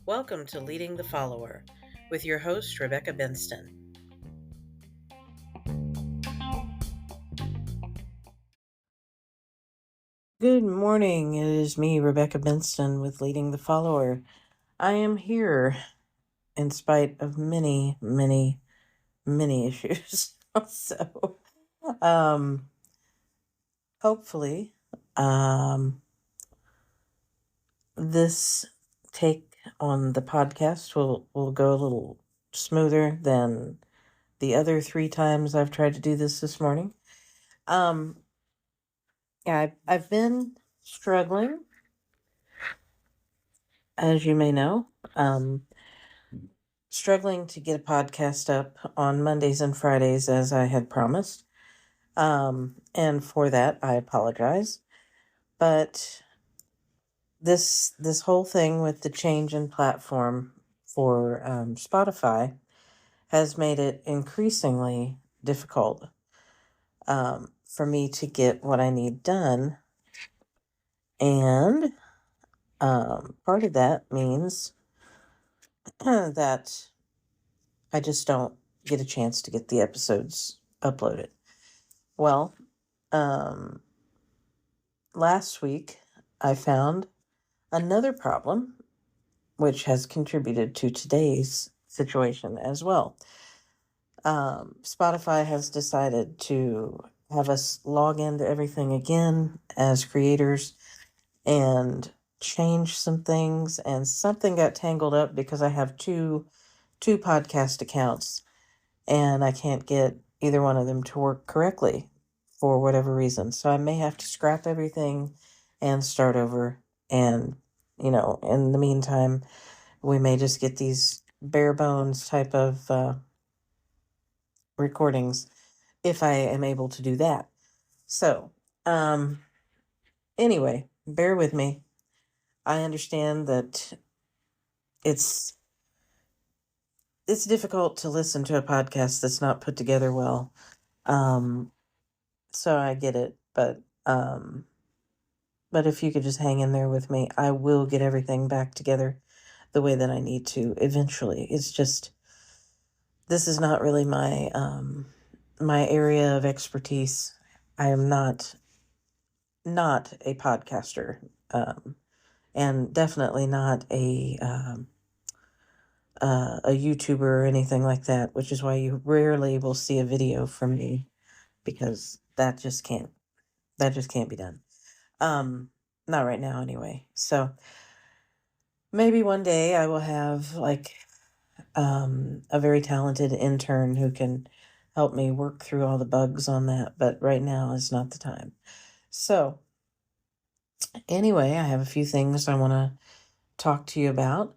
Welcome to Leading the Follower with your host, Rebecca Benston. Good morning. It is me, Rebecca Benston, with Leading the Follower. I am here in spite of many issues. So, hopefully, this take on the podcast will go a little smoother than the other 3 times I've tried to do this morning. Yeah, I've been struggling, as you may know, struggling to get a podcast up on Mondays and Fridays as I had promised. And for that, I apologize. But this whole thing with the change in platform for Spotify has made it increasingly difficult for me to get what I need done. And part of that means that I just don't get a chance to get the episodes uploaded. Well, last week I found another problem, which has contributed to today's situation as well. Spotify has decided to have us log into everything again as creators and change some things, and something got tangled up because I have two podcast accounts and I can't get either one of them to work correctly for whatever reason. So I may have to scrap everything and start over. And, in the meantime, we may just get these bare bones type of recordings if I am able to do that. So, anyway, bear with me. I understand that it's difficult to listen to a podcast that's not put together well. So I get it, but if you could just hang in there with me, I will get everything back together the way that I need to eventually. It's just, this is not really my my area of expertise. I am not a podcaster, and definitely not a YouTuber or anything like that, which is why you rarely will see a video from me, because that just can't be done. Not right now anyway. So maybe one day I will have a very talented intern who can help me work through all the bugs on that, but right now is not the time. So anyway, I have a few things I want to talk to you about.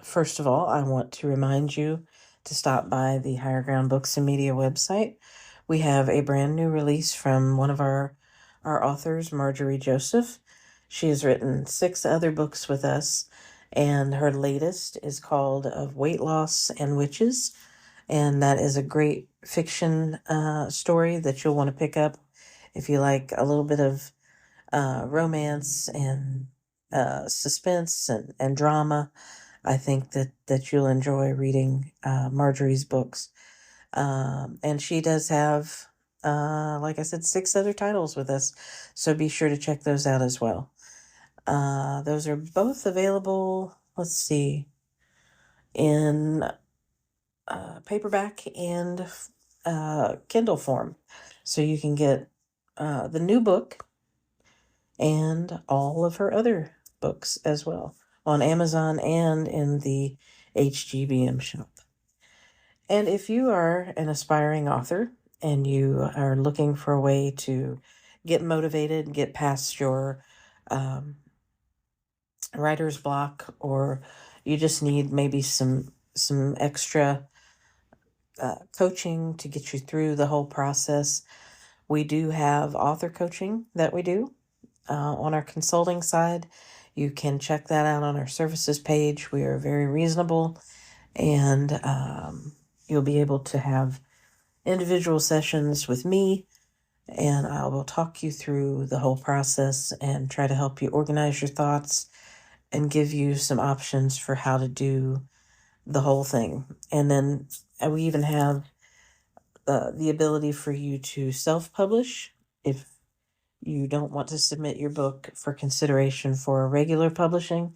First of all, I want to remind you to stop by the Higher Ground Books and Media website. We have a brand new release from one of our authors, Marjorie Joseph. She has written 6 other books with us, and her latest is called Of Weight Loss and Witches, and that is a great fiction story that you'll want to pick up if you like a little bit of romance and suspense and drama. I think that you'll enjoy reading Marjorie's books. And she does have, like I said, 6 other titles with us, so be sure to check those out as well. Those are both available, let's see, in paperback and Kindle form. So you can get the new book and all of her other books as well on Amazon and in the HGBM shop. And if you are an aspiring author and you are looking for a way to get motivated, get past your writer's block, or you just need maybe some extra coaching to get you through the whole process, we do have author coaching that we do on our consulting side. You can check that out on our services page. We are very reasonable, and you'll be able to have individual sessions with me, and I will talk you through the whole process and try to help you organize your thoughts and give you some options for how to do the whole thing. And then we even have the ability for you to self-publish if you don't want to submit your book for consideration for regular publishing.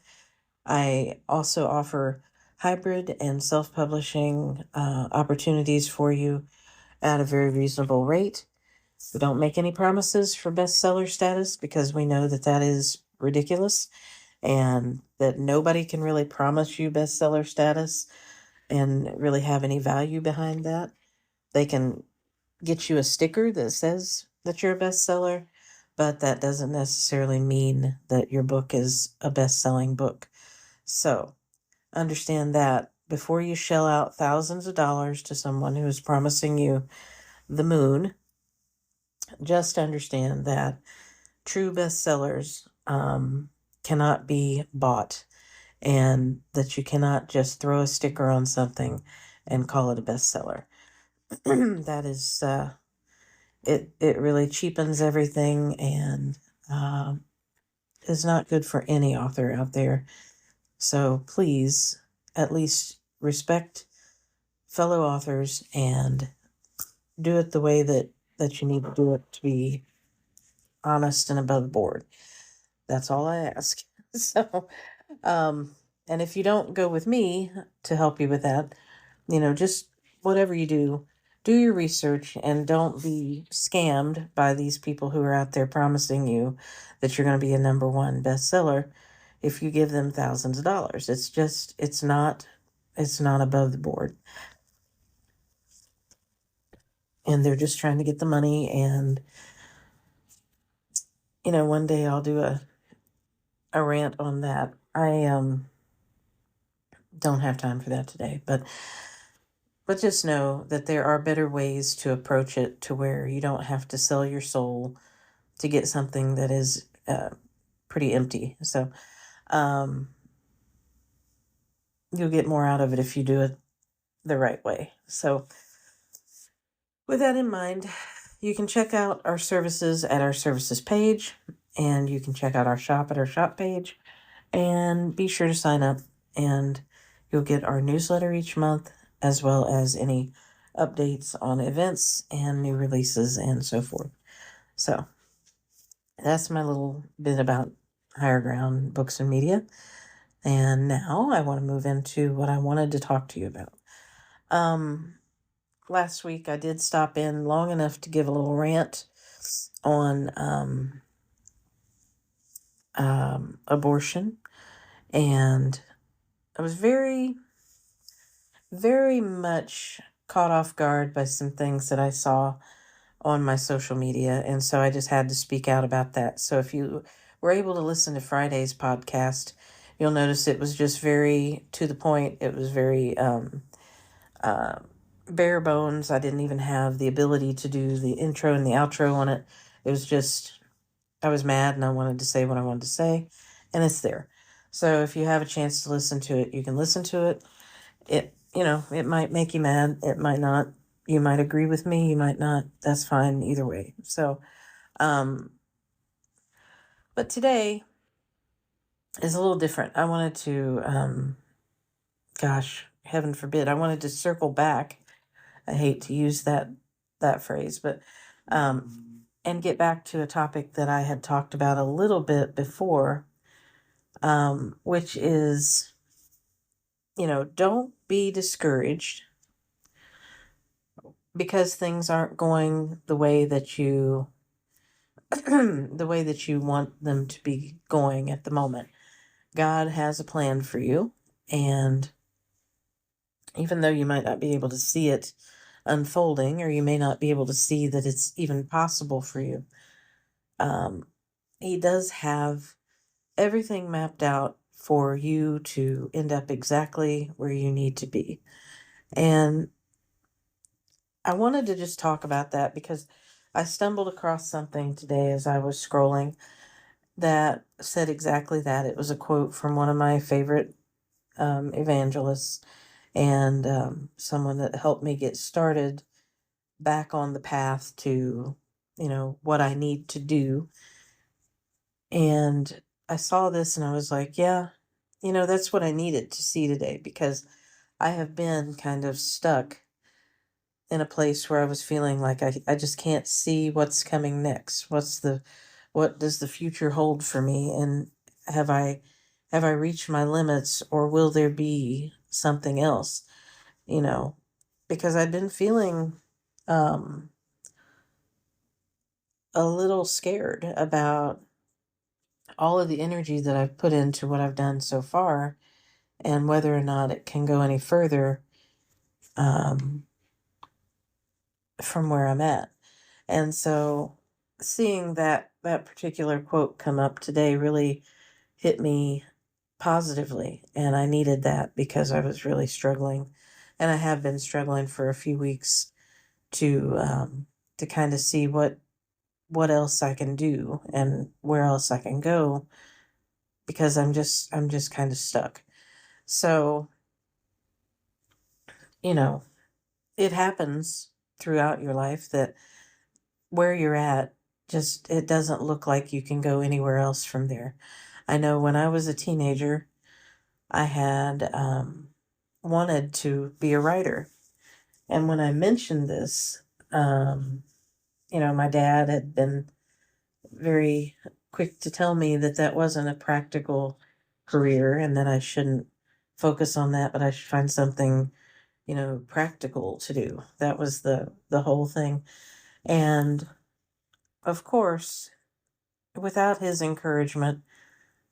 I also offer hybrid and self-publishing opportunities for you at a very reasonable rate. We don't make any promises for bestseller status because we know that that is ridiculous and that nobody can really promise you bestseller status and really have any value behind that. They can get you a sticker that says that you're a bestseller, but that doesn't necessarily mean that your book is a best-selling book. So understand that before you shell out thousands of dollars to someone who is promising you the moon, just understand that true bestsellers cannot be bought, and that you cannot just throw a sticker on something and call it a bestseller. That is, it really cheapens everything and is not good for any author out there. So please, at least respect fellow authors and do it the way that you need to do it to be honest and above board. That's all I ask. So, and if you don't go with me to help you with that, just whatever you do, do your research and don't be scammed by these people who are out there promising you that you're going to be a number one bestseller if you give them thousands of dollars. It's not above the board. And they're just trying to get the money. And, one day I'll do a rant on that. I don't have time for that today, but just know that there are better ways to approach it to where you don't have to sell your soul to get something that is pretty empty. So you'll get more out of it if you do it the right way. So with that in mind, you can check out our services at our services page, and you can check out our shop at our shop page, and be sure to sign up, and you'll get our newsletter each month, as well as any updates on events and new releases and so forth. So that's my little bit about Higher Ground Books and Media. And now I want to move into what I wanted to talk to you about. Last week I did stop in long enough to give a little rant on abortion, and I was very, very much caught off guard by some things that I saw on my social media, and so I just had to speak out about that. So if you were able to listen to Friday's podcast, you'll notice it was just very to the point. It was very bare bones. I didn't even have the ability to do the intro and the outro on it. It was just, I was mad and I wanted to say what I wanted to say, and it's there. So if you have a chance to listen to it, you can listen to it. It might make you mad. It might not. You might agree with me. You might not. That's fine either way. So, but today is a little different. I wanted to, gosh, heaven forbid, I wanted to circle back. I hate to use that phrase, but, and get back to a topic that I had talked about a little bit before, which is, don't be discouraged because things aren't going the way that you want them to be going at the moment. God has a plan for you, and even though you might not be able to see it unfolding, or you may not be able to see that it's even possible for you, He does have everything mapped out for you to end up exactly where you need to be. And I wanted to just talk about that because I stumbled across something today as I was scrolling that said exactly that. It was a quote from one of my favorite evangelists, and someone that helped me get started back on the path to, what I need to do. And I saw this and I was like, yeah, that's what I needed to see today, because I have been kind of stuck in a place where I was feeling like I just can't see what's coming next. What does the future hold for me? And have I have I reached my limits, or will there be something else? You know, because I've been feeling um a little scared about all of the energy that I've put into what I've done so far, and whether or not it can go any further um, from where I'm at. And so, seeing that particular quote come up today really hit me positively, and I needed that because I was really struggling, and I have been struggling for a few weeks to kind of see what else I can do and where else I can go, because I'm just kind of stuck. So, you know, it happens throughout your life that where you're at, just it doesn't look like you can go anywhere else from there. I know when I was a teenager, I had wanted to be a writer. And when I mentioned this, um, my dad had been very quick to tell me that that wasn't a practical career, and that I shouldn't focus on that, but I should find something, practical to do. That was the whole thing. And of course, without his encouragement,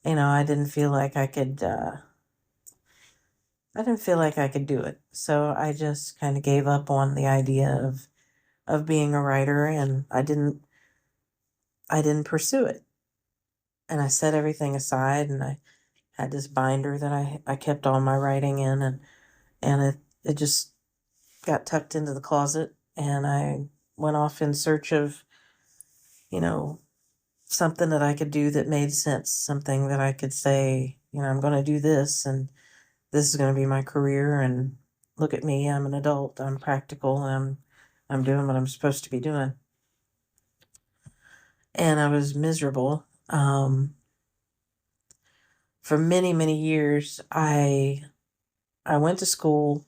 I didn't feel like I didn't feel like I could do it. So I just kind of gave up on the idea of being a writer, and I didn't pursue it. And I set everything aside, and I had this binder that I kept all my writing in, and it just got tucked into the closet, and I went off in search of, you know, something that I could do that made sense, something that I could say, I'm going to do this, and this is going to be my career, and look at me, I'm an adult, I'm practical, and I'm doing what I'm supposed to be doing. And I was miserable. For many, many years, I went to school.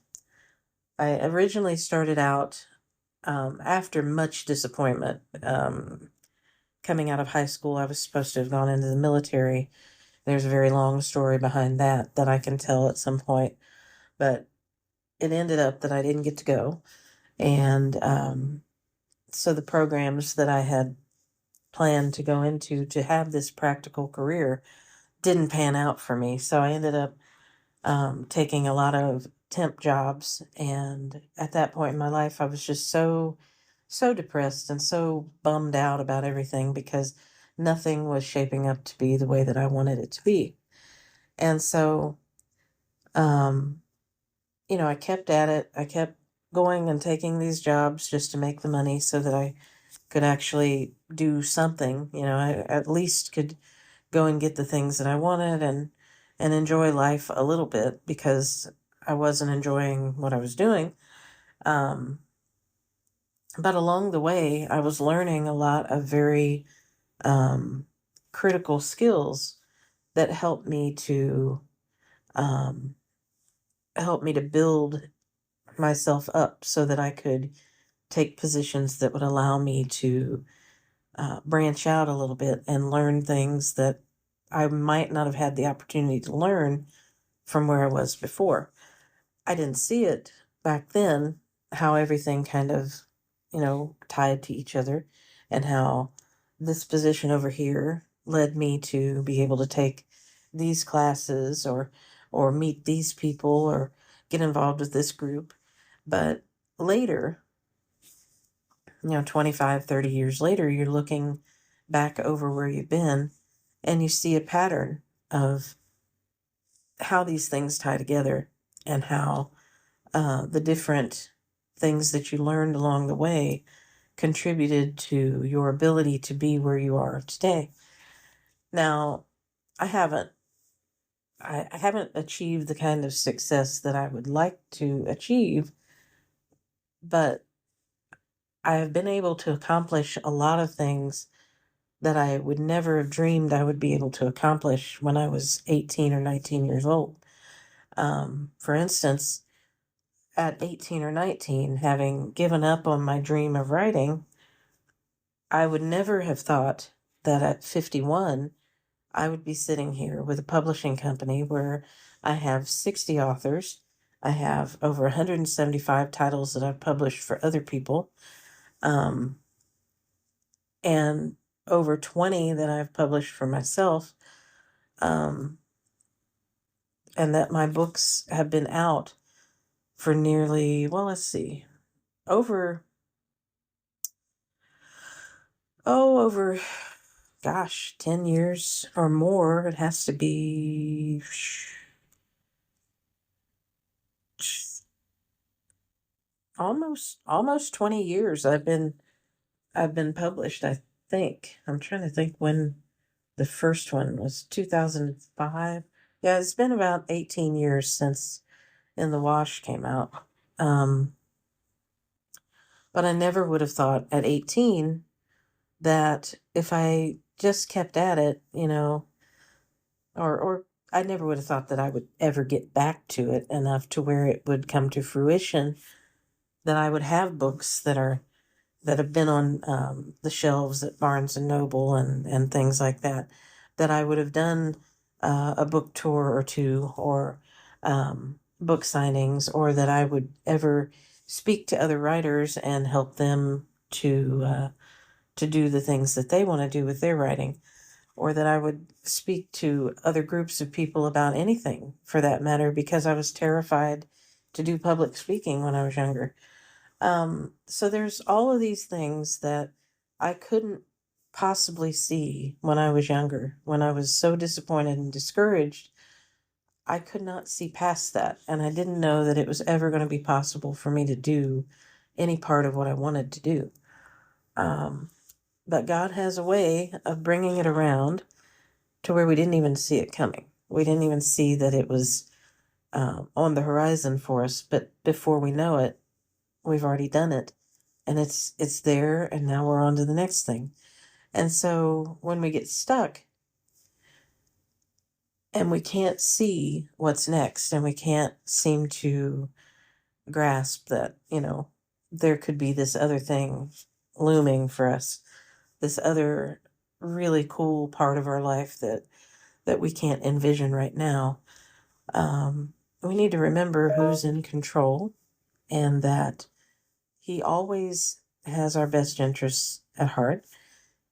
I originally started out after much disappointment. Coming out of high school, I was supposed to have gone into the military. There's a very long story behind that I can tell at some point, but it ended up that I didn't get to go. And so the programs that I had planned to go into to have this practical career didn't pan out for me. So I ended up taking a lot of temp jobs. And at that point in my life, I was just so depressed and so bummed out about everything, because nothing was shaping up to be the way that I wanted it to be. And so, um, I kept at it. I kept going and taking these jobs just to make the money so that I could actually do something. I at least could go and get the things that I wanted, and enjoy life a little bit, because I wasn't enjoying what I was doing. Um, but along the way, I was learning a lot of very um, critical skills that um, helped me to build myself up so that I could take positions that would allow me to branch out a little bit and learn things that I might not have had the opportunity to learn from where I was before. I didn't see it back then, how everything kind of, tied to each other, and how this position over here led me to be able to take these classes, or meet these people, or get involved with this group. But later, 25, 30 years later, you're looking back over where you've been, and you see a pattern of how these things tie together, and how the different things that you learned along the way contributed to your ability to be where you are today. Now, I haven't I haven't achieved the kind of success that I would like to achieve, but I have been able to accomplish a lot of things that I would never have dreamed I would be able to accomplish when I was 18 or 19 years old. For instance, at 18 or 19, having given up on my dream of writing, I would never have thought that at 51, I would be sitting here with a publishing company where I have 60 authors. I have over 175 titles that I've published for other people, um, and over 20 that I've published for myself, um, and that my books have been out for nearly, well, let's see, over, over, gosh, 10 years or more. It has to be almost 20 years I've been published, I think. I'm trying to think when the first one was. 2005. Yeah, it's been about 18 years since In the Wash came out. Um, but I never would have thought at 18 that if I just kept at it, or I never would have thought that I would ever get back to it enough to where it would come to fruition, that I would have books that have been on the shelves at Barnes and Noble and things like that, that I would have done a book tour or two, or book signings, or that I would ever speak to other writers and help them to do the things that they want to do with their writing, or that I would speak to other groups of people about anything for that matter, because I was terrified to do public speaking when I was younger. So there's all of these things that I couldn't possibly see when I was younger. When I was so disappointed and discouraged, I could not see past that. And I didn't know that it was ever going to be possible for me to do any part of what I wanted to do. Um, but God has a way of bringing it around to where we didn't even see it coming. We didn't even see that it was on the horizon for us. But before we know it, we've already done it, and it's there, and now we're on to the next thing. And so when we get stuck and we can't see what's next, and we can't seem to grasp that, there could be this other thing looming for us, this other really cool part of our life that we can't envision right now. We need to remember who's in control, and that he always has our best interests at heart,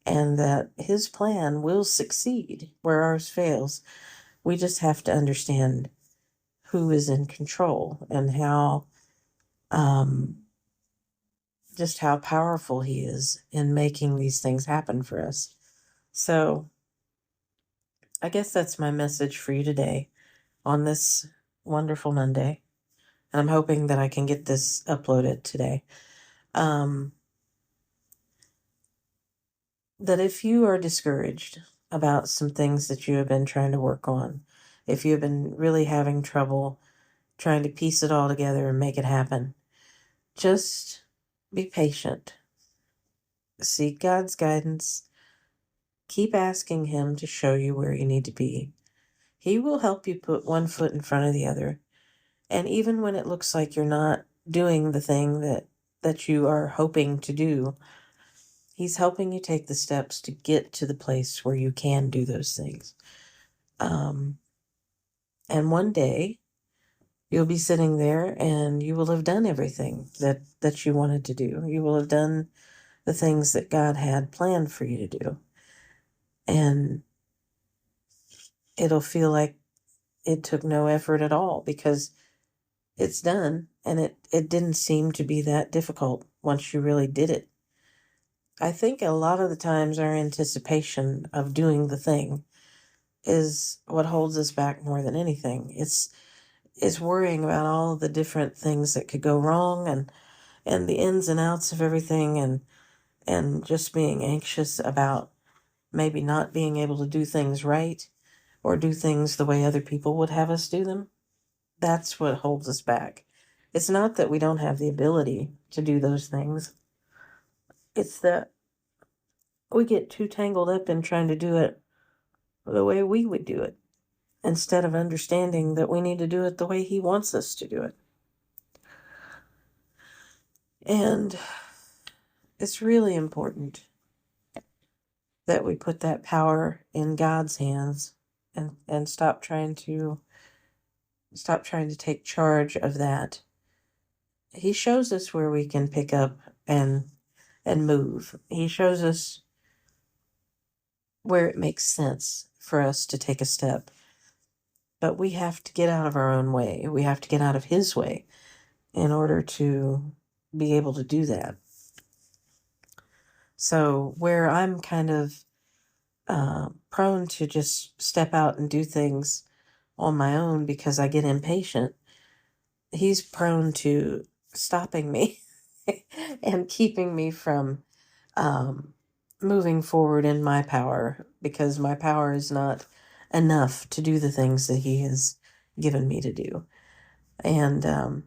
and that his plan will succeed where ours fails. We just have to understand who is in control, and um, just how powerful he is in making these things happen for us. So I guess that's my message for you today on this wonderful Monday. And I'm hoping that I can get this uploaded today. Um, that if you are discouraged about some things that you have been trying to work on, if you have been really having trouble trying to piece it all together and make it happen, just be patient. Seek God's guidance. Keep asking Him to show you where you need to be. He will help you put one foot in front of the other. And even when it looks like you're not doing the thing that you are hoping to do, He's helping you take the steps to get to the place where you can do those things. And one day you'll be sitting there and you will have done everything that you wanted to do. You will have done the things that God had planned for you to do. And it'll feel like it took no effort at all, because it's done, and it didn't seem to be that difficult once you really did it. I think a lot of the times our anticipation of doing the thing is what holds us back more than anything. It's worrying about all the different things that could go wrong, and the ins and outs of everything, and just being anxious about maybe not being able to do things right, or do things the way other people would have us do them. That's what holds us back. It's not that we don't have the ability to do those things. It's that we get too tangled up in trying to do it the way we would do it, instead of understanding that we need to do it the way He wants us to do it. And it's really important that we put that power in God's hands and stop trying to take charge of that. He shows us where we can pick up and move. He shows us where it makes sense for us to take a step. But we have to get out of our own way. We have to get out of His way in order to be able to do that. So where I'm kind of prone to just step out and do things on my own because I get impatient, He's prone to stopping me and keeping me from moving forward in my power, because my power is not enough to do the things that He has given me to do. And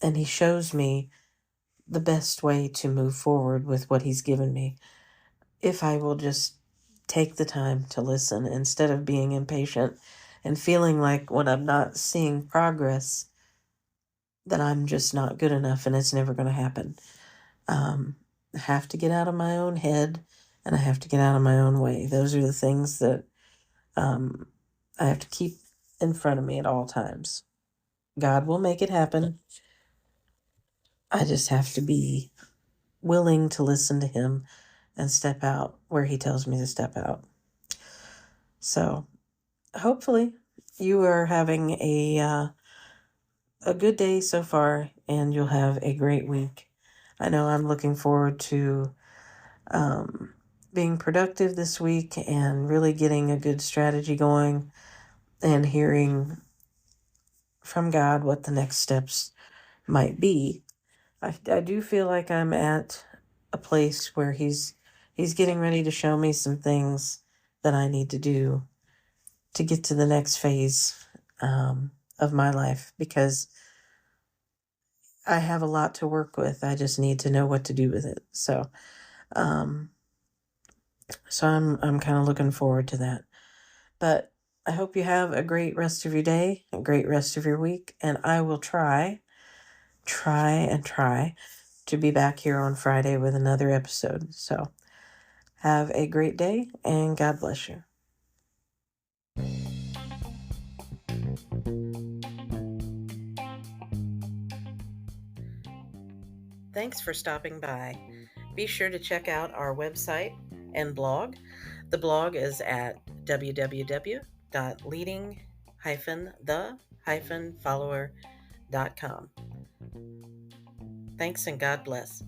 He shows me the best way to move forward with what He's given me if I will just take the time to listen instead of being impatient and feeling like when I'm not seeing progress that I'm just not good enough and it's never going to happen. I have to get out of my own head and I have to get out of my own way. Those are the things that I have to keep in front of me at all times. God will make it happen. I just have to be willing to listen to Him and step out where He tells me to step out. So hopefully you are having a good day so far, and you'll have a great week. I know I'm looking forward to being productive this week and really getting a good strategy going and hearing from God what the next steps might be. I do feel like I'm at a place where He's getting ready to show me some things that I need to do to get to the next phase of my life, because I have a lot to work with. I just need to know what to do with it. So I'm kind of looking forward to that. But I hope you have a great rest of your day, a great rest of your week, and I will try to be back here on Friday with another episode. So have a great day, and God bless you. Thanks for stopping by. Be sure to check out our website and blog. The blog is at www.leading-the-follower.com. Thanks and God bless.